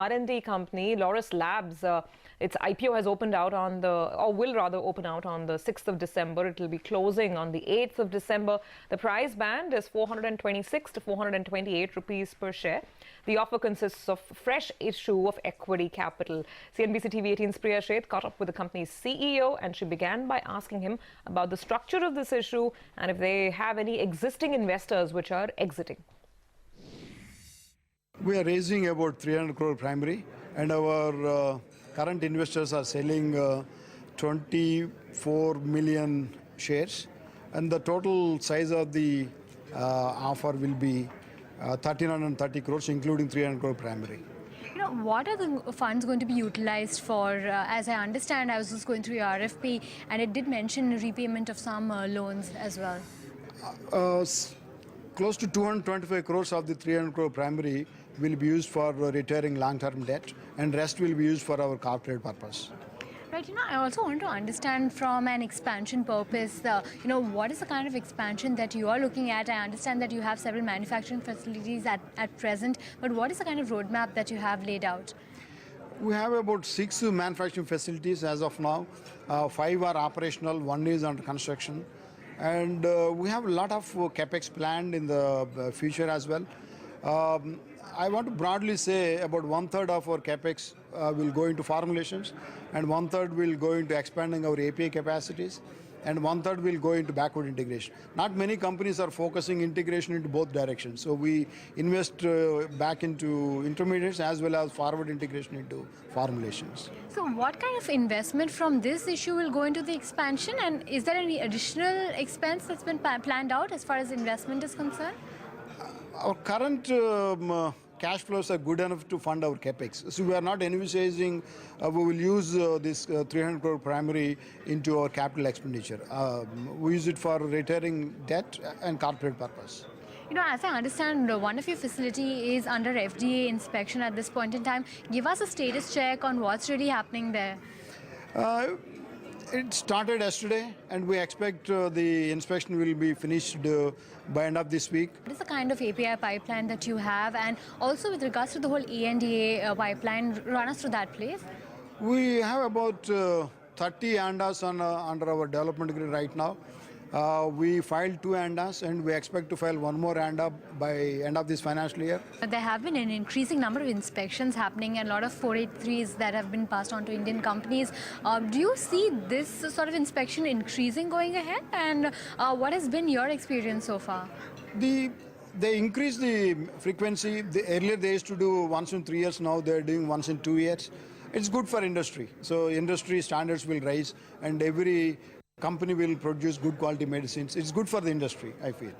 R&D company, Laurus Labs, its IPO has opened out on or will rather open out on the 6th of December. It will be closing on the 8th of December. The price band is 426 to 428 rupees per share. The offer consists of fresh issue of equity capital. CNBC TV 18's Priya Sheth caught up with the company's CEO, and she began by asking him about the structure of this issue and if they have any existing investors which are exiting. We are raising about 300 crore primary, and our current investors are selling 24 million shares, and the total size of the offer will be 1,330 crores, including 300 crore primary. You know, what are the funds going to be utilized for? As I understand, I was just going through your RFP, and it did mention repayment of some loans as well. Close to 225 crores of the 300 crore primary will be used for retiring long-term debt, and rest will be used for our corporate purpose. Right, I also want to understand from an expansion purpose, what is the kind of expansion that you are looking at? I understand that you have several manufacturing facilities at present, but what is the kind of roadmap that you have laid out? We have about 6 manufacturing facilities as of now. 5 are operational, 1 is under construction. And we have a lot of capex planned in the future as well. I want to broadly say about 1/3 of our capex will go into formulations, and 1/3 will go into expanding our API capacities, and 1/3 will go into backward integration. Not many companies are focusing integration into both directions. So we invest back into intermediates as well as forward integration into formulations. So what kind of investment from this issue will go into the expansion, and is there any additional expense that's been planned out as far as investment is concerned? Our current cash flows are good enough to fund our capex. So we are not envisaging we will use this 300 crore primary into our capital expenditure. We use it for retiring debt and corporate purpose. As I understand, one of your facility is under FDA inspection at this point in time. Give us a status check on what's really happening there. It started yesterday, and we expect the inspection will be finished by end of this week. What is the kind of API pipeline that you have, and also with regards to the whole ANDA pipeline, run us through that, please. We have about 30 ANDAs under our development agreement right now. We filed 2 ANDAs, and we expect to file 1 more ANDA by end of this financial year. There have been an increasing number of inspections happening and a lot of 483s that have been passed on to Indian companies. Do you see this sort of inspection increasing going ahead? And what has been your experience so far? They increased the frequency. Earlier they used to do once in 3 years. Now they're doing once in 2 years. It's good for industry. So industry standards will rise, and every company will produce good quality medicines. It's good for the industry, I feel.